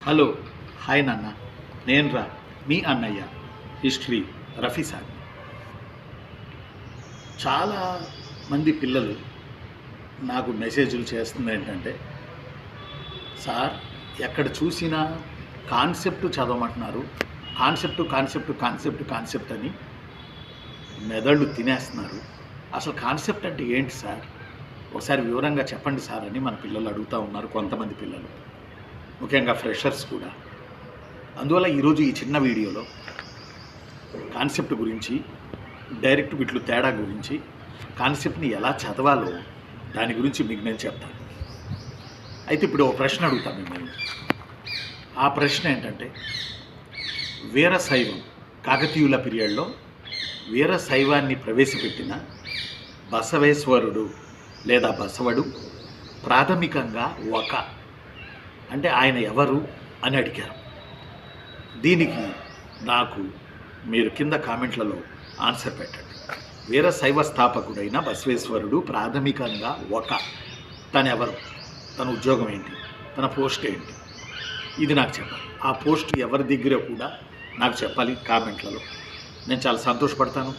Hello hi నాన్న, నేను మీ అన్నయ్య హిస్టరీ రఫీ సార్. చాలా మంది పిల్లలు నాకు మెసేజ్లు చేస్తుంది ఏంటంటే, సార్ ఎక్కడ చూసినా కాన్సెప్ట్ చదవమంటున్నారు, కాన్సెప్ట్ కాన్సెప్ట్ కాన్సెప్ట్ కాన్సెప్ట్ అని మెదళ్ళు తినేస్తున్నారు. అసలు కాన్సెప్ట్ అంటే ఏంటి సార్, ఒకసారి వివరంగా చెప్పండి సార్ అని మన పిల్లలు అడుగుతూ ఉన్నారు. కొంతమంది పిల్లలు, ముఖ్యంగా ఫ్రెషర్స్ కూడా. అందువల్ల ఈరోజు ఈ చిన్న వీడియోలో కాన్సెప్ట్ గురించి, డైరెక్ట్ బిట్లు తేడా గురించి, కాన్సెప్ట్ని ఎలా చదవాలో దాని గురించి మీకు నేను చెప్తాను. అయితే ఇప్పుడు ఒక ప్రశ్న అడుగుతాను మిమ్మల్ని. ఆ ప్రశ్న ఏంటంటే, వీరశైవం కాకతీయుల పీరియడ్లో వీరశైవాన్ని ప్రవేశపెట్టిన బసవేశ్వరుడు లేదా బసవడు ప్రాథమికంగా అంటే ఆయన ఎవరు అని అడిగారు. దీనికి నాకు మీరు కింద కామెంట్లలో ఆన్సర్ పెట్టండి. వీరశైవ స్థాపకుడైన బసవేశ్వరుడు ప్రాథమికంగా తను ఎవరు, తన ఉద్యోగం ఏంటి, తన పోస్ట్ ఏంటి, ఇది నాకు చెప్పాలి. ఆ పోస్ట్ ఎవరి దగ్గర కూడా నాకు చెప్పాలి కామెంట్లలో. నేను చాలా సంతోషపడతాను.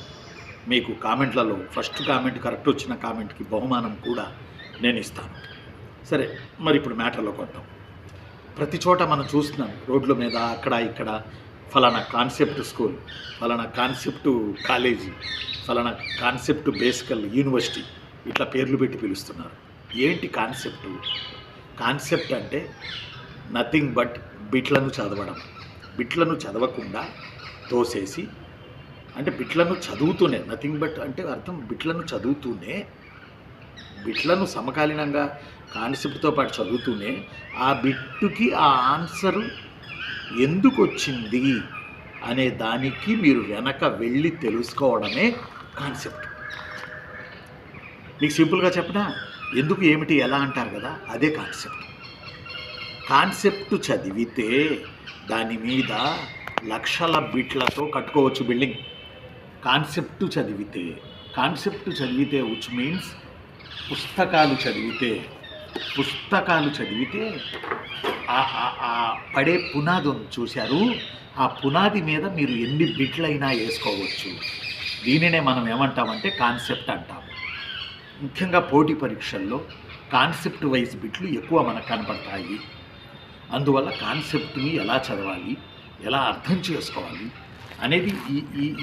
మీకు కామెంట్లలో ఫస్ట్ కామెంట్ కరెక్ట్ వచ్చిన కామెంట్కి బహుమానం కూడా నేను ఇస్తాను. సరే, మరి ఇప్పుడు మ్యాటర్లోకి వద్దాం. ప్రతి చోట మనం చూస్తున్నాం, రోడ్ల మీద అక్కడ ఇక్కడ ఫలానా కాన్సెప్ట్ స్కూల్, ఫలానా కాన్సెప్ట్ కాలేజీ, ఫలానా కాన్సెప్ట్ బేసికల్ యూనివర్సిటీ, ఇట్లా పేర్లు పెట్టి పిలుస్తున్నారు. ఏంటి కాన్సెప్టు? కాన్సెప్ట్ అంటే నథింగ్ బట్ బిట్లను చదవడం. బిట్లను చదవకుండా తోసేసి, అంటే బిట్లను చదువుతూనే, నథింగ్ బట్ అంటే అర్థం బిట్లను చదువుతూనే, బిట్లను సమకాలీనంగా కాన్సెప్ట్తో పాటు చదువుతూనే ఆ బిట్టుకి ఆ ఆన్సరు ఎందుకు వచ్చింది అనే దానికి మీరు వెనక వెళ్ళి తెలుసుకోవడమే కాన్సెప్ట్. మీకు సింపుల్గా చెప్పనా, ఎందుకు ఏమిటి ఎలా అంటారు కదా, అదే కాన్సెప్ట్. కాన్సెప్ట్ చదివితే దాని మీద లక్షల బిట్లతో కట్టుకోవచ్చు బిల్డింగ్. కాన్సెప్ట్ చదివితే విచ్ మీన్స్ పుస్తకాలు చదివితే ఆ పడే పునాది చూశారు, ఆ పునాది మీద మీరు ఎన్ని బిట్లైనా వేసుకోవచ్చు. దీనినే మనం ఏమంటామంటే కాన్సెప్ట్ అంటాము. ముఖ్యంగా పోటీ పరీక్షల్లో కాన్సెప్ట్ వైజ్ బిట్లు ఎక్కువ మనకు కనపడతాయి. అందువల్ల కాన్సెప్ట్ని ఎలా చదవాలి, ఎలా అర్థం చేసుకోవాలి అనేది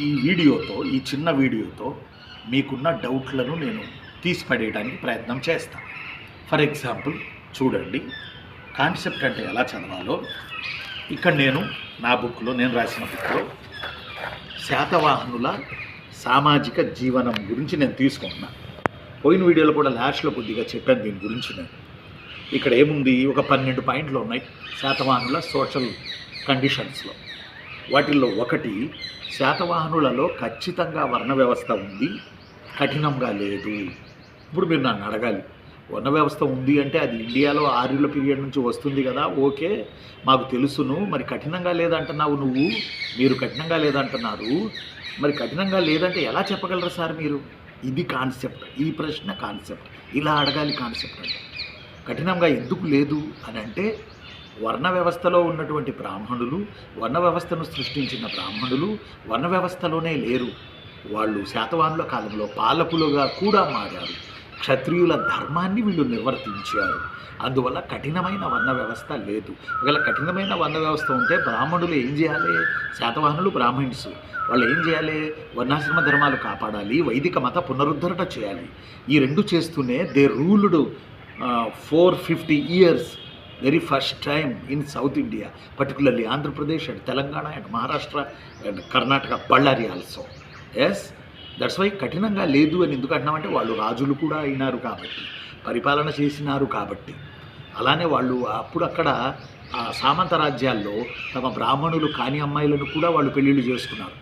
ఈ వీడియోతో, ఈ చిన్న వీడియోతో మీకున్న డౌట్లను నేను తీసిపడేయడానికి ప్రయత్నం చేస్తాను. ఫర్ ఎగ్జాంపుల్ చూడండి, కాన్సెప్ట్ అంటే ఎలా చదవాలో ఇక్కడ నా బుక్లో, నేను రాసిన బుక్లో శాతవాహనుల సామాజిక జీవనం గురించి నేను తీసుకుంటున్నాను. పోయిన వీడియోలో కూడా లాస్ట్లో కొద్దిగా చెప్పాను దీని గురించి. నేను ఇక్కడ ఏముంది, ఒక 12 పాయింట్లు ఉన్నాయి శాతవాహనుల సోషల్ కండిషన్స్లో. వాటిల్లో ఒకటి, శాతవాహనులలో ఖచ్చితంగా వర్ణ వ్యవస్థ ఉంది, కఠినంగా లేదు. ఇప్పుడు మీరు నన్ను అడగాలి, వర్ణ వ్యవస్థ ఉంది అంటే అది ఇండియాలో ఆర్యుల పీరియడ్ నుంచి వస్తుంది కదా, ఓకే మాకు తెలుసును, మరి కఠినంగా లేదంటున్నావు నువ్వు, మీరు కఠినంగా లేదంటున్నారు, మరి కఠినంగా లేదంటే ఎలా చెప్పగలరు సార్ మీరు? ఇది కాన్సెప్ట్. ఈ ప్రశ్న కాన్సెప్ట్. ఇలా అడగాలి కాన్సెప్ట్ అంటే. కఠినంగా ఎందుకు లేదు అని అంటే, వర్ణ వ్యవస్థలో ఉన్నటువంటి బ్రాహ్మణులు, వర్ణ వ్యవస్థను సృష్టించిన బ్రాహ్మణులు వర్ణ వ్యవస్థలోనే లేరు. వాళ్ళు శాతవాహనుల కాలంలో పాలకులుగా కూడా మారారు. క్షత్రియుల ధర్మాన్ని వీళ్ళు నిర్వర్తించారు. అందువల్ల కఠినమైన వర్ణ వ్యవస్థ లేదు. ఒకవేళ కఠినమైన వర్ణ వ్యవస్థ ఉంటే బ్రాహ్మణులు ఏం చేయాలి? శాతవాహనులు బ్రాహ్మణ్స్ వాళ్ళు ఏం చేయాలి? వర్ణాశ్రమ ధర్మాలు కాపాడాలి, వైదిక మత పునరుద్ధరణ చేయాలి. ఈ రెండు చేస్తూనే they ruled 450 years very first time in south India, particularly Andhra Pradesh and Telangana and Maharashtra and Karnataka, Ballari also. Yes, that's why కఠినంగా లేదు అని ఎందుకు అంటున్నామంటే, వాళ్ళు రాజులు కూడా అయినారు కాబట్టి, పరిపాలన చేసినారు కాబట్టి. అలానే వాళ్ళు అప్పుడు అక్కడ సామంత రాజ్యాల్లో తమ బ్రాహ్మణులు కాని అమ్మాయిలను కూడా వాళ్ళు పెళ్ళిళ్ళు చేసుకున్నారు.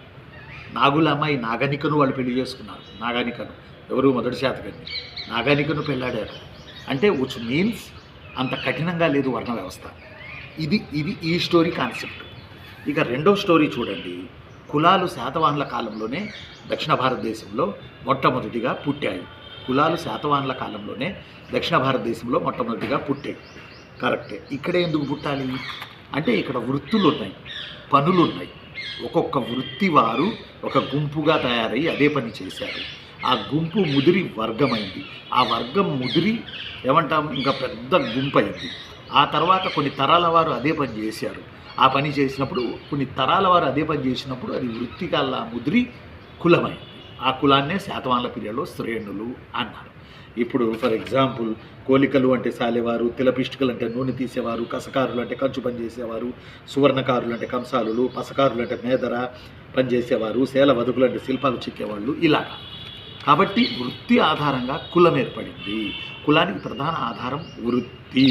నాగుల అమ్మాయి నాగనికను వాళ్ళు పెళ్లి చేసుకున్నారు. నాగానికను ఎవరు? మొదటి శాతకర్ణి. నాగానికను పెళ్ళాడారు. అంటే విచ్ మీన్స్ అంత కఠినంగా లేదు వర్ణ వ్యవస్థ. ఇది ఈ స్టోరీ కాన్సెప్ట్. ఇక రెండో స్టోరీ చూడండి. కులాలు శాతవాహనుల కాలంలోనే దక్షిణ భారతదేశంలో మొట్టమొదటిగా పుట్టాయి. కులాలు శాతవాహనుల కాలంలోనే దక్షిణ భారతదేశంలో మొట్టమొదటిగా పుట్టాయి. కరెక్టే. ఇక్కడే ఎందుకు పుట్టాలి? అంటే ఇక్కడ వృత్తులు ఉన్నాయి, పనులు ఉన్నాయి. ఒక్కొక్క వృత్తి వారు ఒక గుంపుగా తయారై అదే పని చేశారు. ఆ గుంపు ముదిరి వర్గమైంది. ఆ వర్గం ముదిరి ఏమంటాం ఇంకా పెద్ద గుంపు అయింది. ఆ తర్వాత కొన్ని తరాల వారు అదే పని చేశారు. ఆ పని చేసినప్పుడు కొన్ని తరాల వారు అదే పని చేసినప్పుడు అది వృత్తి కల్లా ముదిరి కులమైంది. ఆ కులాన్నే శాతవాహనుల పీరియడ్లో శ్రేణులు అన్నారు. ఇప్పుడు ఫర్ ఎగ్జాంపుల్ కోలికలు అంటే సాలేవారు, తిలపిష్టికలు అంటే నూనె తీసేవారు, కసకారులు అంటే కంచు పని చేసేవారు, సువర్ణకారులు అంటే కంసాలులు, పసకారులు అంటే మేదర పనిచేసేవారు, శేల వదుకులు అంటే శిల్పాలు చిక్కేవాళ్ళు, ఇలాగా. కాబట్టి వృత్తి ఆధారంగా కులం ఏర్పడింది. కులానికి ప్రధాన ఆధారం వృత్తి.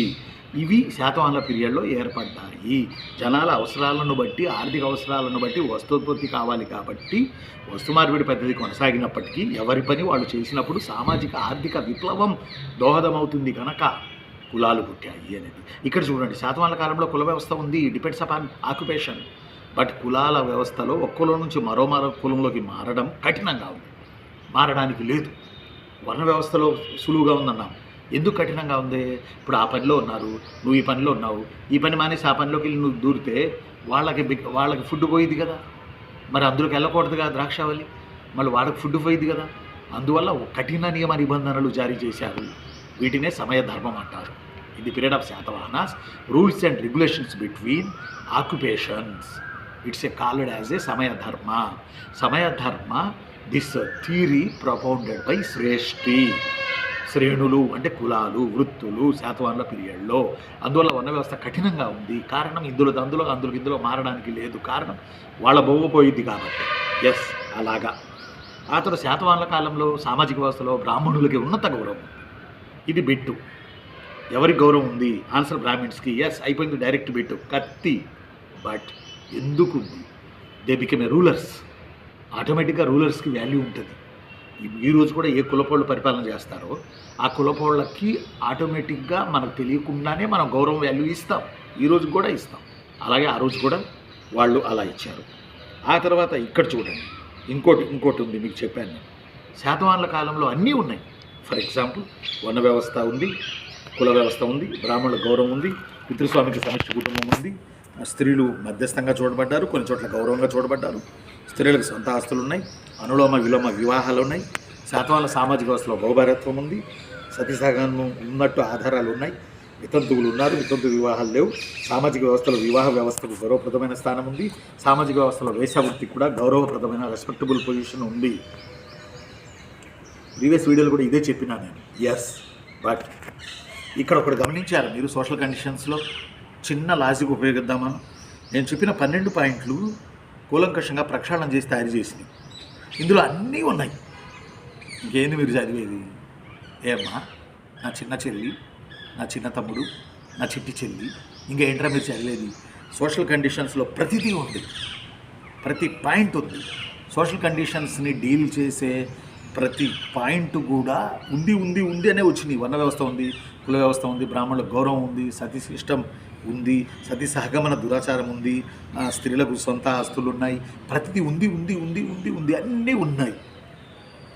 ఇవి శాతవాహనుల పీరియడ్లో ఏర్పడ్డాయి. జనాల అవసరాలను బట్టి, ఆర్థిక అవసరాలను బట్టి వస్తోత్పత్తి కావాలి కాబట్టి వస్తు మార్పిడి పద్ధతి కొనసాగినప్పటికీ ఎవరి పని వాళ్ళు చేసినప్పుడు సామాజిక ఆర్థిక విప్లవం దోహదమవుతుంది కనుక కులాలు పుట్టాయి అనేది. ఇక్కడ చూడండి, శాతవాహనుల కాలంలో కుల వ్యవస్థ ఉంది, డిపెండ్స్ అపాన్ ఆక్యుపేషన్. బట్ కులాల వ్యవస్థలో ఒక్క కులం నుంచి మరో కులంలోకి మారడం కఠినంగా ఉంది, మారడానికి లేదు. వర్ణ వ్యవస్థలో సులువుగా ఉందన్నాం. ఎందుకు కఠినంగా ఉంది? ఇప్పుడు ఆ పనిలో ఉన్నారు, నువ్వు ఈ పనిలో ఉన్నావు, ఈ పని మానేసి ఆ పనిలోకి వెళ్ళి నువ్వు దూరితే వాళ్ళకి ఫుడ్ పోయింది కదా, మరి అందులోకి వెళ్ళకూడదు కదా ద్రాక్షావళి, మళ్ళీ వాళ్ళకి ఫుడ్ పోయింది కదా. అందువల్ల కఠిన నియమ నిబంధనలు జారీ చేశారు. వీటినే సమయ ధర్మం అంటారు. In the period of Satavahanas rules and regulations between occupations it's called as a సమయ ధర్మ. సమయ ధర్మ దిస్ థియరీ ప్రొపౌండెడ్ బై శ్రేష్ఠి. శ్రేణులు అంటే కులాలు, వృత్తులు శాతవాహనుల పీరియడ్లో. అందువల్ల వర్ణ వ్యవస్థ కఠినంగా ఉంది. కారణం ఇందులో మారడానికి లేదు. కారణం వాళ్ళ బొవ్వపోయింది కాబట్టి. ఎస్, అలాగా. ఆ తర్వాత శాతవాహనుల కాలంలో సామాజిక వ్యవస్థలో బ్రాహ్మణులకి ఉన్నత గౌరవం. ఇది బిట్టు. ఎవరికి గౌరవం ఉంది? ఆన్సర్ బ్రాహ్మిన్స్కి. ఎస్, అయిపోయింది, డైరెక్ట్ బిట్టు, కత్తి. బట్ ఎందుకు ఉంది? They became a rulers. ఆటోమేటిక్గా రూలర్స్కి వాల్యూ ఉంటుంది. ఈరోజు కూడా ఏ కులపోళ్ళు పరిపాలన చేస్తారో ఆ కులపోళ్ళకి ఆటోమేటిక్గా మనకు తెలియకుండానే మనం గౌరవం వాల్యూ ఇస్తాం. ఈరోజు కూడా ఇస్తాం. అలాగే ఆ రోజు కూడా వాళ్ళు అలా ఇచ్చారు. ఆ తర్వాత ఇక్కడ చూడండి, ఇంకోటి ఉంది, మీకు చెప్పాను నేను. శాతవాహనుల కాలంలో అన్నీ ఉన్నాయి. ఫర్ ఎగ్జాంపుల్ వర్ణ వ్యవస్థ ఉంది, కుల వ్యవస్థ ఉంది, బ్రాహ్మణుల గౌరవం ఉంది, పితృస్వామికి సమిష్టి కుటుంబం ఉంది, స్త్రీలు మధ్యస్థంగా చూడబడ్డారు, కొన్ని చోట్ల గౌరవంగా చూడబడ్డారు, స్త్రీలకు సొంత ఆస్తులు ఉన్నాయి, అనులోమ విలోమ వివాహాలు ఉన్నాయి, శాతవాహనుల సామాజిక వ్యవస్థలో బహుభారత్వం ఉంది, సతీసహగమనం ఉన్నట్టు ఆధారాలు ఉన్నాయి, వితంతువులు ఉన్నారు, వితంతు వివాహాలు లేవు. సామాజిక వ్యవస్థలో వివాహ వ్యవస్థకు గౌరవప్రదమైన స్థానం ఉంది. సామాజిక వ్యవస్థలో వేశ్యావృత్తికి కూడా గౌరవప్రదమైన రెస్పెక్టబుల్ పొజిషన్ ఉంది. ప్రీవియస్ వీడియోలు కూడా ఇదే చెప్పినా నేను. ఎస్, బట్ ఇక్కడ ఒకటి గమనించారు మీరు, సోషల్ కండిషన్స్లో చిన్న లాజిక్ ఉపయోగిద్దామా? నేను చెప్పిన 12 పాయింట్లు కూలంకషంగా ప్రక్షాళన చేసి తయారు చేసినాయి. ఇందులో అన్నీ ఉన్నాయి. ఇంకేంది మీరు చదివేది? ఏమ్మా, నా చిన్న చెల్లి, నా చిన్న తమ్ముడు, నా చిట్టి చెల్లి, ఇంకా ఏంట్రా మీరు చదివేది? సోషల్ కండిషన్స్లో ప్రతిదీ ఉంది, ప్రతి పాయింట్ ఉంది. సోషల్ కండిషన్స్ని డీల్ చేసే ప్రతి పాయింట్ కూడా ఉంది అనే వచ్చినాయి. వర్ణ వ్యవస్థ ఉంది, కుల వ్యవస్థ ఉంది, బ్రాహ్మణులకు గౌరవం ఉంది, సతీ సిస్టమ్ ఉంది, సతీ సహగమన దురాచారం ఉంది, స్త్రీలకు సొంత ఆస్తులు ఉన్నాయి, ప్రతిదీ ఉంది, అన్నీ ఉన్నాయి.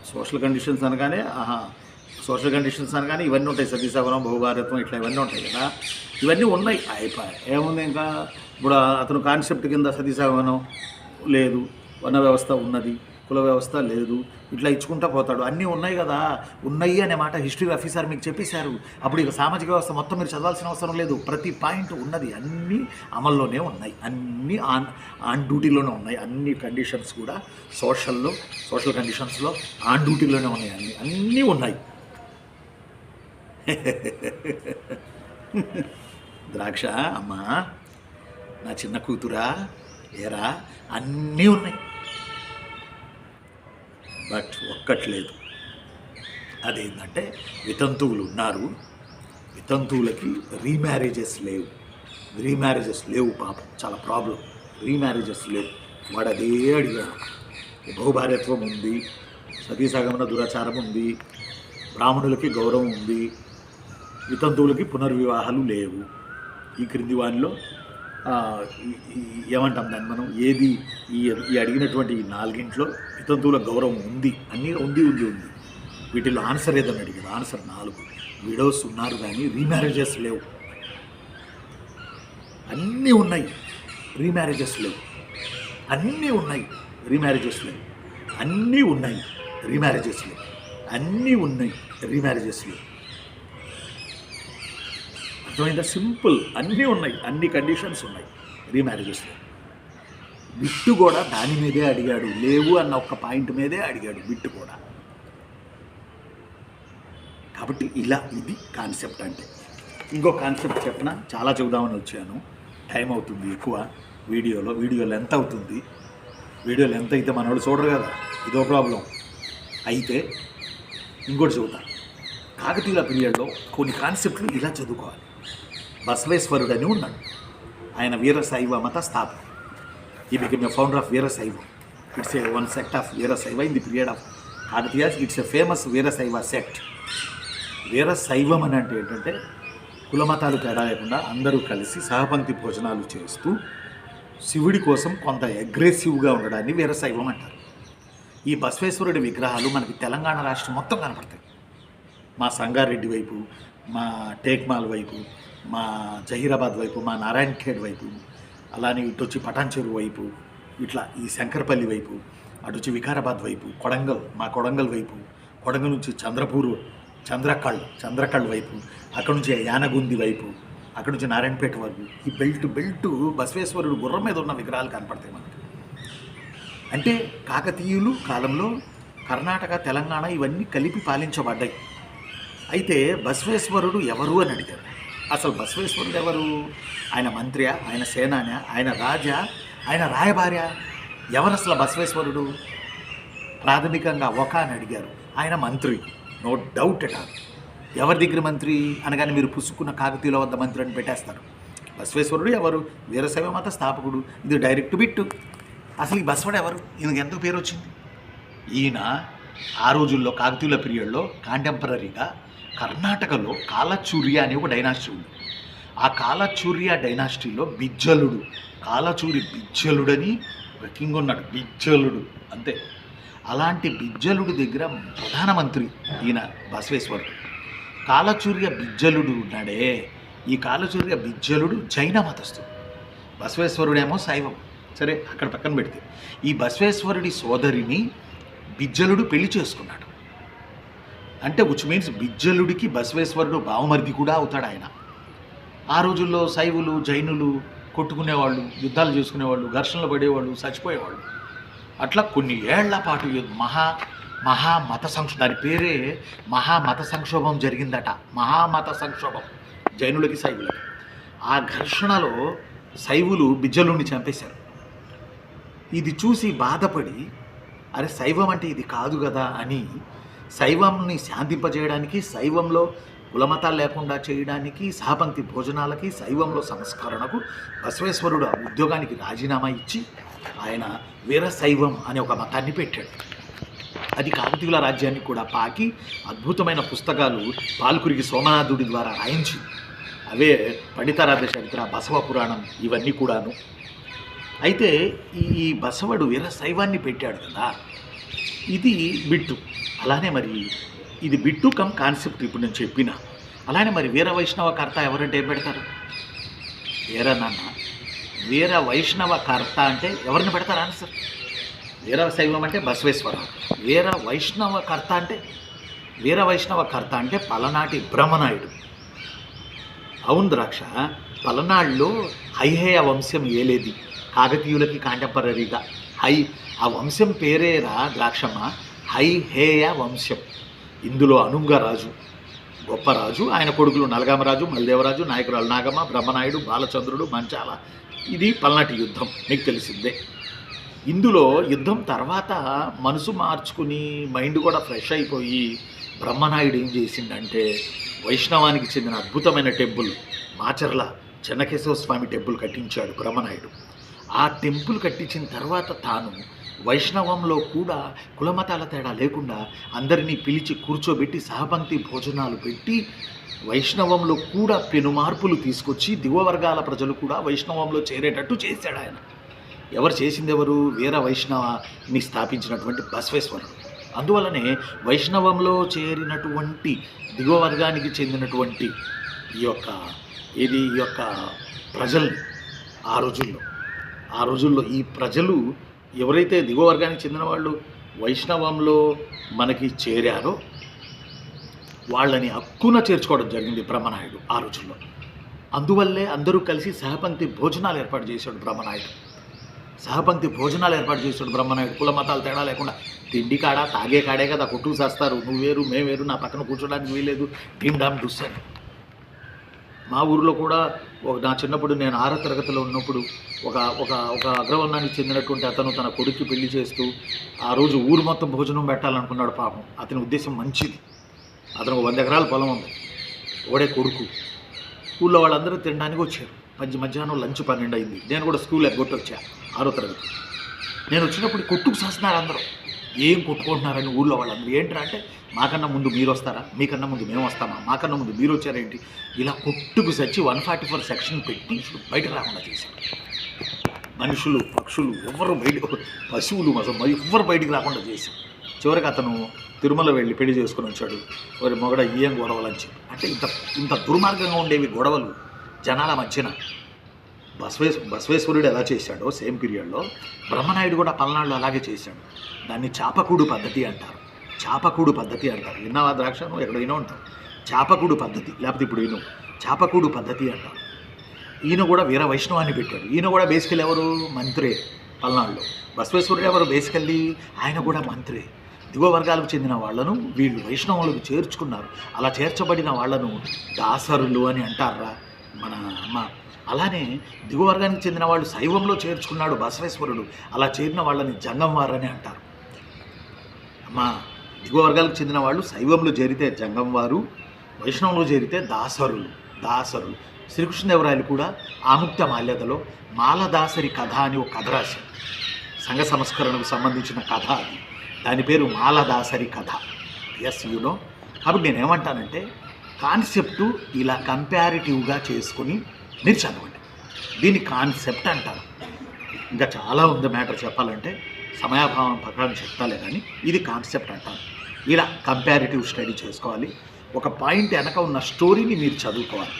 సోషల్ కండిషన్స్ అనగానే ఇవన్నీ ఉంటాయి. సతీ సహగమనం, బహుభారత్వం, ఇట్లా ఇవన్నీ ఉంటాయి కదా. ఇవన్నీ ఉన్నాయి. అయిపోయి ఏముంది ఇంకా? ఇప్పుడు అతను కాన్సెప్ట్ కింద సతీ సహగమనం లేదు, వర్ణ వ్యవస్థ ఉన్నది, కుల వ్యవస్థ లేదు, ఇట్లా ఇచ్చుకుంటా పోతాడు. అన్నీ ఉన్నాయి కదా. ఉన్నాయి అనే మాట హిస్టరీ ఆఫీసర్ మీకు చెప్పేశారు. అప్పుడు ఇక సామాజిక వ్యవస్థ మొత్తం మీరు చదవాల్సిన అవసరం లేదు. ప్రతి పాయింట్ ఉన్నది, అన్నీ అమల్లోనే ఉన్నాయి, అన్నీ ఆన్ డ్యూటీలోనే ఉన్నాయి. అన్ని కండిషన్స్ కూడా సోషల్ కండిషన్స్లో ఆన్ డ్యూటీలోనే ఉన్నాయి. అన్నీ ఉన్నాయి. ద్రాక్ష అమ్మా, నా చిన్న కూతురా, ఏరా, అన్నీ ఉన్నాయి. బట్ ఒక్కట్లేదు. అదేంటంటే వితంతువులు ఉన్నారు, వితంతువులకి రీమ్యారేజెస్ లేవు. పాపం చాలా ప్రాబ్లం. రీమ్యారేజెస్ లేవు. వాడు అదే అడిగాడు. బహుభార్యత్వం ఉంది, సతీసహగమన దురాచారం ఉంది, బ్రాహ్మణులకి గౌరవం ఉంది, వితంతువులకి పునర్వివాహాలు లేవు. ఈ క్రింది వానిలో ఏమంటాం దాన్ని మనం? ఏది ఈ అడిగినటువంటి 4 వితంతువుల గౌరవం ఉంది, అన్నీ ఉంది. వీటిల్లో ఆన్సర్ ఏదని అడిగారు. ఆన్సర్ 4. విడోస్ ఉన్నారు కానీ రీమ్యారేజెస్ లేవు. అన్నీ ఉన్నాయి, రీమ్యారేజెస్ లేవు. అన్నీ ఉన్నాయి, రీమ్యారేజెస్ లేవు. అన్నీ ఉన్నాయి, రీమ్యారేజెస్ లేవు. అన్నీ ఉన్నాయి, రీమ్యారేజెస్ లేవు. అర్థమైందా? సింపుల్. అన్నీ ఉన్నాయి, అన్ని కండిషన్స్ ఉన్నాయి, రీమ్యారేజెస్ లేవు. బిట్టు కూడా దాని మీదే అడిగాడు, లేవు అన్న ఒక్క పాయింట్ మీదే అడిగాడు బిట్టు కూడా. కాబట్టి ఇది కాన్సెప్ట్ అంటే. ఇంకో కాన్సెప్ట్ చెప్పిన చాలా చెబుదామని వచ్చాను, టైం అవుతుంది ఎక్కువ. వీడియో లెంత్ అవుతుంది. వీడియో లెంత్ అయితే మన వాళ్ళు చూడరు కదా, ఇదో ప్రాబ్లం. అయితే ఇంకోటి చెబుతా. కాకతీయుల పీరియడ్లో కొన్ని కాన్సెప్ట్లు ఇలా చదువుకోవాలి. బసవేశ్వరుడు అని ఉన్నాడు, ఆయన వీరశైవ మత స్థాపకుడు. He became a founder of Veerasaiva. It's one sect of Veerasaiva in the period of Kakatiyas. It's a famous Veerasaiva sect. వీరశైవం అని అంటే ఏంటంటే కులమతాలు తేడా లేకుండా అందరూ కలిసి సహపంక్తి భోజనాలు చేస్తూ శివుడి కోసం కొంత అగ్రెసివ్గా ఉండడాన్ని వీరశైవం అంటారు. ఈ బసవేశ్వరుడి విగ్రహాలు మనకి తెలంగాణ రాష్ట్రం మొత్తం కనపడతాయి. మా సంగారెడ్డి వైపు, మా టేక్మాల్ వైపు, మా జహీరాబాద్ వైపు, మా నారాయణఖేడ్ వైపు, అలానే ఇటు వచ్చి పటాన్చెరు వైపు, ఇట్లా ఈ శంకర్పల్లి వైపు, అటు వచ్చి వికారాబాద్ వైపు, మా కొడంగల్ వైపు, కొడంగల్ నుంచి చంద్రకళ్ వైపు, అక్కడ నుంచి యానగుంది వైపు, అక్కడ నుంచి నారాయణపేట వరకు ఈ బెల్ట్ బసవేశ్వరుడు గుర్రం మీద ఉన్న విగ్రహాలు కనపడతాయి మనకి. అంటే కాకతీయులు కాలంలో కర్ణాటక, తెలంగాణ ఇవన్నీ కలిపి పాలించబడ్డాయి. అయితే బసవేశ్వరుడు ఎవరు అని అడిగారు. అసలు బసవేశ్వరుడు ఎవరు? ఆయన మంత్రియా, ఆయన సేనానా, ఆయన రాజా, ఆయన రాయబార్యా? ఎవరు అసలు బసవేశ్వరుడు? ప్రాథమికంగా అని అడిగారు. ఆయన మంత్రి, నో డౌట్ ఎట్ ఆల్. ఎవరి దగ్గర మంత్రి అనగానే మీరు పుసుకున్న కాకతీయుల వద్ద మంత్రి అని పెట్టేస్తారు. బసవేశ్వరుడు ఎవరు? వీరశైవ మత స్థాపకుడు. ఇది డైరెక్ట్ బిట్టు. అసలు ఈ బసవడు ఎవరు? ఈయనకి ఎందుకు పేరు వచ్చింది? ఈయన ఆ రోజుల్లో కాకతీయుల పీరియడ్లో కాంటెంపరీగా కర్ణాటకలో కాలచూర్య అనే ఒక డైనాసిటీ ఉంది. ఆ కాలచూర్య డైనాసిటీలో కాలచూరి బిజ్జలుడని ఒక కింగ్ ఉన్నాడు, బిజ్జలుడు అంతే. అలాంటి బిజ్జలుడి దగ్గర ప్రధానమంత్రి ఈయన బసవేశ్వరుడు. కాలచూర్య బిజ్జలుడు ఉన్నాడే, ఈ కాలచూర్య బిజ్జలుడు జైన మతస్థుడు, బసవేశ్వరుడేమో శైవం. సరే, అక్కడ పక్కన పెడితే ఈ బసవేశ్వరుడి సోదరిని బిజ్జలుడు పెళ్లి చేసుకున్నాడు. అంటే విచ్ మీన్స్ బిజ్జలుడికి బసవేశ్వరుడు బావమరిది కూడా అవుతాడు ఆయన. ఆ రోజుల్లో శైవులు, జైనులు కొట్టుకునేవాళ్ళు, యుద్ధాలు చేసుకునేవాళ్ళు, ఘర్షణలు పడేవాళ్ళు, చచ్చిపోయేవాళ్ళు. అట్లా కొన్ని ఏళ్ల పాటు మహామత సంక్షోభం, దాని పేరే మహామత సంక్షోభం జరిగిందట. మహామత సంక్షోభం జైనులకి, శైవులకి. ఆ ఘర్షణలో శైవులు బిజ్జలుడిని చంపేశారు. ఇది చూసి బాధపడి, అరే శైవం అంటే ఇది కాదు కదా అని శైవంని శాంతింపజేయడానికి, శైవంలో కులమతాలు లేకుండా చేయడానికి, సహపంక్తి భోజనాలకి, శైవంలో సంస్కరణకు బసవేశ్వరుడు ఆ ఉద్యోగానికి రాజీనామా ఇచ్చి ఆయన వీరశైవం అనే ఒక మతాన్ని పెట్టాడు. అది కాకతీయుల రాజ్యాన్ని కూడా పాకి అద్భుతమైన పుస్తకాలు పాల్కురికి సోమనాథుడి ద్వారా రాయించింది. అవే పండితారాధ్య చరిత్ర, బసవ పురాణం, ఇవన్నీ కూడాను. అయితే ఈ బసవడు వీరశైవాన్ని పెట్టాడు కదా, ఇది బిట్టు. అలానే మరి ఇది బిట్టు కమ్ కాన్సెప్ట్ ఇప్పుడు నేను చెప్పిన. అలానే మరి వీర వైష్ణవ కర్త ఎవరంటే ఏం పెడతారు? వీర వైష్ణవ కర్త అంటే ఎవరిని పెడతారు? ఆన్సర్ వీరశైవం అంటే బసవేశ్వర. వీర వైష్ణవ కర్త అంటే పలనాటి బ్రహ్మనాయుడు. అవును ద్రాక్ష, పలనాడులో హైహేయ వంశం ఏలేది కాకతీయులకి కాంటెంపరీగా. ఆ వంశం పేరేరా ద్రాక్షమ్మ, హైహేయ వంశం. ఇందులో అనుంగరాజు గొప్ప రాజు, ఆయన కొడుకులు నలగామరాజు, మల్దేవరాజు, నాయకురాలు నాగమ్మ, బ్రహ్మనాయుడు, బాలచంద్రుడు, మంచాల. ఇది పల్నాటి యుద్ధం, మీకు తెలిసిందే. ఇందులో యుద్ధం తర్వాత మనసు మార్చుకుని మైండ్ కూడా ఫ్రెష్ అయిపోయి బ్రహ్మనాయుడు ఏం చేసిందంటే వైష్ణవానికి చెందిన అద్భుతమైన టెంపుల్ మాచర్ల చెన్నకేశవ స్వామి టెంపుల్ కట్టించాడు బ్రహ్మనాయుడు. ఆ టెంపుల్ కట్టించిన తర్వాత తాను వైష్ణవంలో కూడా కులమతాల తేడా లేకుండా అందరినీ పిలిచి కూర్చోబెట్టి సహపంక్తి భోజనాలు పెట్టి వైష్ణవంలో కూడా పెను మార్పులు తీసుకొచ్చి దిగువ వర్గాల ప్రజలు కూడా వైష్ణవంలో చేరేటట్టు చేశాడు ఆయన. ఎవరు చేసింది? ఎవరు? వీర వైష్ణవాన్ని స్థాపించినటువంటి బసవేశ్వరుడు. అందువల్లనే వైష్ణవంలో చేరినటువంటి దిగువ వర్గానికి చెందినటువంటి ఈ యొక్క ప్రజల్ని ఆ రోజుల్లో ఆ రోజుల్లో ఈ ప్రజలు ఎవరైతే దిగువ వర్గానికి చెందిన వాళ్ళు వైష్ణవంలో మనకి చేరారో వాళ్ళని హక్కున చేర్చుకోవడం జరిగింది బ్రహ్మనాయుడు ఆ రోజుల్లో. అందువల్లే అందరూ కలిసి సహపంక్తి భోజనాలు ఏర్పాటు చేశాడు బ్రహ్మనాయుడు. సహపంక్తి భోజనాలు ఏర్పాటు చేశాడు బ్రహ్మనాయుడు. కుల మతాలు తేడా లేకుండా తిండి కాడ తాగే కాడే కదా కొట్టుకు చేస్తారు. నువ్వు వేరు మేము వేరు, నా పక్కన కూర్చోడానికి వీలేదు, టీమ్ డామ్ చూస్తాను. మా ఊరిలో కూడా నా చిన్నప్పుడు నేను 6వ తరగతిలో ఉన్నప్పుడు ఒక ఒక ఒక అగ్రవర్ణానికి చెందినటువంటి అతను తన కొడుక్కి పెళ్లి చేస్తూ ఆ రోజు ఊరు మొత్తం భోజనం పెట్టాలనుకున్నాడు. పాపం అతని ఉద్దేశం మంచిది. అతను 100 ఎకరాల పొలం ఉంది, ఒకడే కొడుకు. స్కూల్లో వాళ్ళందరూ తినడానికి వచ్చారు. మధ్యాహ్నం లంచ్ 12 అయింది. నేను కూడా స్కూల్ ఎగ్గొట్టి వచ్చా 6వ తరగతి. నేను వచ్చినప్పుడు కొట్టుకు చేస్తున్నారు అందరూ. ఏం కొట్టుకుంటున్నారని ఊళ్ళో వాళ్ళందరూ. ఏంటంటే అంటే మాకన్నా ముందు మీరు వస్తారా, మీకన్నా ముందు మేము వస్తామా, మాకన్నా ముందు మీరు వచ్చారేంటి, ఇలా కొట్టుకు సచ్చి 144 సెక్షన్ పెట్టి బయటకు రాకుండా చేశారు. మనుషులు పక్షులు ఎవరు బయట, పశువులు అసలు ఎవ్వరు బయటికి రాకుండా చేశారు. చివరికి అతను తిరుమల వెళ్ళి పెళ్లి చేసుకుని వచ్చాడు. వారి మొగడ ఏం గొడవలని చెప్పి. అంటే ఇంత దుర్మార్గంగా ఉండేవి గొడవలు జనాల మధ్యన. బసవేశ్వరుడు ఎలా చేశాడో సేమ్ పీరియడ్లో బ్రహ్మనాయుడు కూడా పల్నాడులో అలాగే చేశాడు. దాన్ని చాపకూడు పద్ధతి అంటారు. చాపకూడు పద్ధతి అంటారు. విన్నావా ద్రాక్ష? నువ్వు ఎక్కడైనా ఉంటావు. చాపకూడు పద్ధతి, లేకపోతే ఇప్పుడు ఈయన చాపకూడు పద్ధతి అంటారు. ఈయన కూడా వీర వైష్ణవాన్ని పెట్టాడు. ఈయన కూడా బేసికల్లీ ఎవరు? మంత్రే. పల్నాడులో బసవేశ్వరుడు ఎవరు? బేసికల్లీ ఆయన కూడా మంత్రే. దిగువ వర్గాలకు చెందిన వాళ్లను వీళ్ళు వైష్ణవులకు చేర్చుకున్నారు. అలా చేర్చబడిన వాళ్లను దాసరులు అని అంటారా మన అమ్మ. అలానే దిగువ వర్గానికి చెందిన వాళ్ళు శైవంలో చేర్చుకున్నాడు బసవేశ్వరుడు. అలా చేరిన వాళ్ళని జంగంవారు అని అంటారు. అమ్మా, దిగువ వర్గాలకు చెందిన వాళ్ళు శైవంలో చేరితే జంగంవారు, వైష్ణవంలో చేరితే దాసరులు. దాసరులు. శ్రీకృష్ణదేవరాయలు కూడా ఆముక్త మాల్యదలో మాలదాసరి కథ అని ఒక కథ రాశారు. సంఘ సంస్కరణకు సంబంధించిన కథ అది. దాని పేరు మాలదాసరి కథ. యూనో. కాబట్టి నేనేమంటానంటే కాన్సెప్టు ఇలా కంపారిటివ్గా చేసుకొని మీరు చదవండి. దీన్ని కాన్సెప్ట్ అంటారు. ఇంకా చాలా ఉంది మ్యాటర్ చెప్పాలంటే, సమయాభావం ప్రకారం చెప్తాలే కానీ ఇది కాన్సెప్ట్ అంటారు. ఇలా కంపారిటివ్ స్టడీ చేసుకోవాలి. ఒక పాయింట్ వెనక ఉన్న స్టోరీని మీరు చదువుకోవాలి.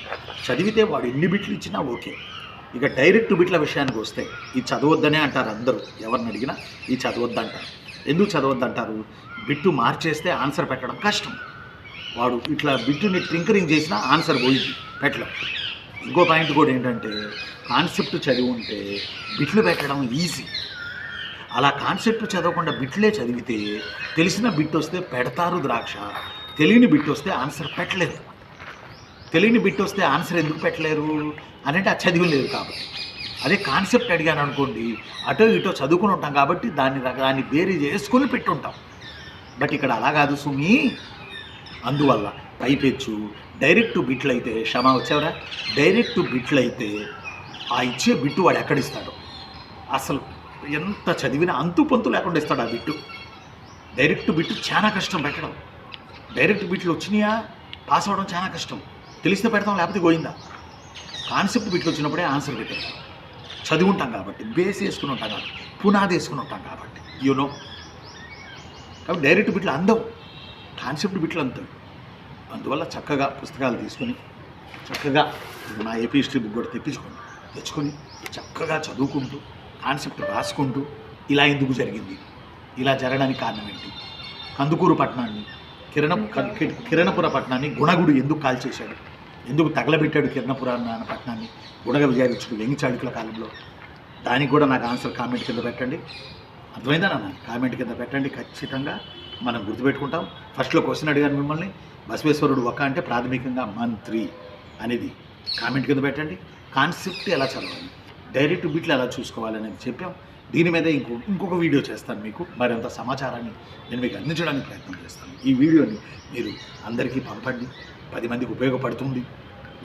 చదివితే వాడు ఎన్ని బిట్లు ఇచ్చినా ఓకే. ఇక డైరెక్ట్ బిట్ల విషయానికి వస్తే ఇది చదవద్దనే అంటారు అందరూ. ఎవరిని అడిగినా ఇది చదవద్దంటారు. ఎందుకు చదవద్దంటారు? బిట్టు మార్చేస్తే ఆన్సర్ పెట్టడం కష్టం. వాడు ఇట్లా బిట్టుని ట్రింకరింగ్ చేసినా ఆన్సర్ పోయింది పెట్టడం. ఇంకో పాయింట్ కూడా ఏంటంటే కాన్సెప్ట్ చదివి ఉంటే బిట్లు పెట్టడం ఈజీ. అలా కాన్సెప్ట్ చదవకుండా బిట్లే చదివితే తెలిసిన బిట్ వస్తే పెడతారు ద్రాక్ష, తెలియని బిట్ వస్తే ఆన్సర్ పెట్టలేరు. తెలియని బిట్ వస్తే ఆన్సర్ ఎందుకు పెట్టలేరు అని అంటే అది చదివి లేదు కాబట్టి. అదే కాన్సెప్ట్ అడిగాను అనుకోండి, అటో ఇటో చదువుకుని ఉంటాం కాబట్టి దాన్ని బేరీ చేసుకొని పెట్టుంటాం. బట్ ఇక్కడ అలా కాదు సుమి. అందువల్ల పైపెచ్చు డైరెక్ట్ బిట్లు అయితే క్షమా వచ్చావరా, డైరెక్ట్ బిట్లు అయితే ఆ ఇచ్చే బిట్టు వాడు ఎక్కడిస్తాడో అసలు ఎంత చదివినా అంతు పొంతు లేకుండా ఇస్తాడు ఆ బిట్టు. డైరెక్ట్ బిట్టు చాలా కష్టం పెట్టడం. డైరెక్ట్ బిట్లు వచ్చినాయా పాస్ అవ్వడం చాలా కష్టం. తెలిస్తే పెడతాం, లేకపోతే పోయిందా. కాన్సెప్ట్ బిట్లు వచ్చినప్పుడే ఆన్సర్ పెట్టాం. చదివి ఉంటాం కాబట్టి, బేస్ వేసుకుని ఉంటాం కాబట్టి, పునాది వేసుకుని ఉంటాం కాబట్టి యూనో. కాబట్టి డైరెక్ట్ బిట్లు అందవు, కాన్సెప్ట్ బిట్లు అందుతాయి. అందువల్ల చక్కగా పుస్తకాలు తీసుకొని చక్కగా నా ఏపీ హిస్టరీ బుక్ కూడా తెచ్చుకొని చక్కగా చదువుకుంటూ కాన్సెప్ట్ రాసుకుంటూ ఇలా ఎందుకు జరిగింది, ఇలా జరగడానికి కారణం ఏంటి, కందుకూరు పట్టణాన్ని కిరణపుర పట్టణాన్ని గుణగుడు ఎందుకు కాల్చేశాడు, ఎందుకు తగలబెట్టాడు కిరణపుర పట్టణాన్ని గుణగ విజయరుచుడు వెంగి చాళుక్యుల కాలంలో, దానికి కూడా నాకు ఆన్సర్ కామెంట్ కింద పెట్టండి. అర్థమైందా నాన్న? కామెంట్ కింద పెట్టండి. ఖచ్చితంగా మనం గుర్తుపెట్టుకుంటాం. ఫస్ట్లో క్వశ్చన్ అడిగాను మిమ్మల్ని, బసవేశ్వరుడు ఒక అంటే ప్రాథమికంగా మంత్రి అనేది కామెంట్ కింద పెట్టండి. కాన్సెప్ట్ ఎలా చదవాలి, డైరెక్ట్ బిట్లు ఎలా చూసుకోవాలి అనేది చెప్పాం. దీని మీద ఇంకొక వీడియో చేస్తాను. మీకు మరింత సమాచారాన్ని నేను మీకు అందించడానికి ప్రయత్నం చేస్తాను. ఈ వీడియోని మీరు అందరికీ పంపండి. 10 మందికి ఉపయోగపడుతుంది.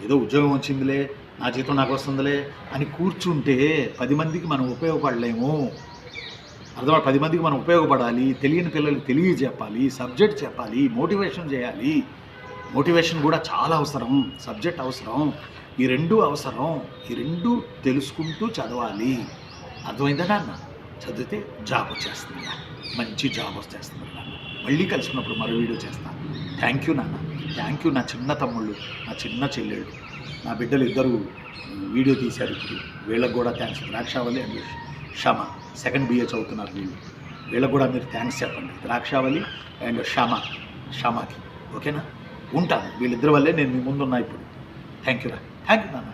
ఏదో ఉద్యోగం వచ్చిందిలే, నా జీతం నాకు వస్తుందిలే అని కూర్చుంటే 10 మందికి మనం ఉపయోగపడలేము. అర్థమా? 10 మందికి మనం ఉపయోగపడాలి. తెలియని పిల్లలకి తెలియజెప్పాలి, సబ్జెక్ట్ చెప్పాలి, మోటివేషన్ చేయాలి. మోటివేషన్ కూడా చాలా అవసరం, సబ్జెక్ట్ అవసరం, ఈ రెండు అవసరం. ఈ రెండు తెలుసుకుంటూ చదవాలి. అర్థమైందా నాన్న? చదివితే జాబ్ వచ్చేస్తుంది, మంచి జాబ్ వచ్చేస్తుంది నాన్న. మళ్ళీ కలుసుకున్నప్పుడు మరో వీడియో చేస్తాను. థ్యాంక్ యూ నాన్న, థ్యాంక్ యూ నా చిన్న తమ్ముళ్ళు, నా చిన్న చెల్లెళ్ళు. నా బిడ్డలు ఇద్దరు వీడియో తీశారు ఇప్పుడు, వీళ్ళకి కూడా thanks. Drakshavali and Shama second BA చదువుతున్నారు వీళ్ళకి కూడా మీరు థ్యాంక్స్ చెప్పండి. ద్రాక్షావళి అండ్ షమాకి, ఓకేనా? ఉంటాను. వీళ్ళిద్దరి వల్లే నేను మీ ముందున్నా ఇప్పుడు. థ్యాంక్ యూ నాన్న.